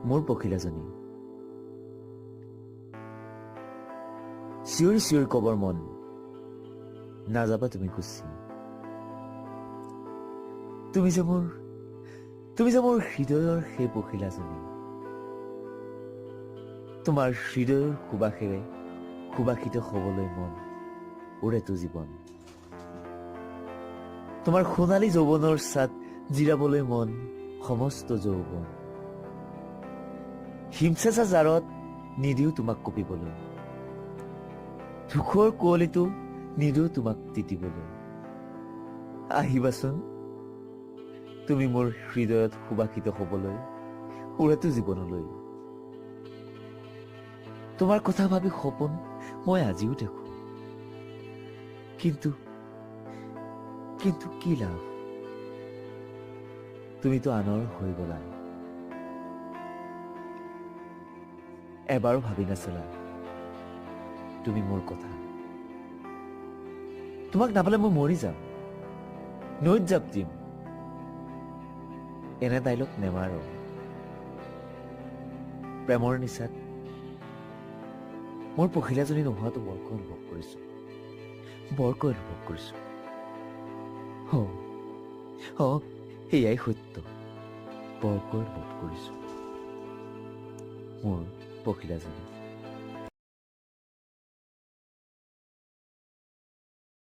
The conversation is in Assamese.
মোৰ পখিলাজনী চিঞৰি চিঞৰি কবৰ মন নাযাবা তুমি গুচি তুমি যে মোৰ হৃদয়ৰ সেই পখিলাজনী তোমাৰ হৃদয়ৰ সুবাসেৰে সুবাসিত হবলৈ মন উৰেতো জীৱন তোমাৰ সোণালী যৌৱনৰ ছাদ জিৰাবলৈ মন সমস্ত যৌৱন হিমচেঁচা জাৰত নিদিও তোমাক কঁপিবলৈ দুখৰ কুঁৱলীটো নিদিও তোমাক তিতিবলৈ আহিবাচোন তুমি মোৰ হৃদয়ত সুবাসিত হবলৈ উৰেতো জীৱনলৈ তোমাৰ কথা ভাবি সপোন মই আজিও দেখো কিন্তু কি লাভ তুমিতো আনৰ হৈ গলা এবাৰো ভাবি নাছিলা তুমি মোৰ কথা তোমাক নাপালে মই মৰি যাম নৈত জাপ দিম এনে ডাইলগ নেমাৰো প্ৰেমৰ নিচাত মোৰ পখিলাজনী নোহোৱাটো বৰকৈ অনুভৱ কৰিছো এয়াই সত্য বৰকৈ অনুভৱ কৰিছো মোৰ পখিলাজনী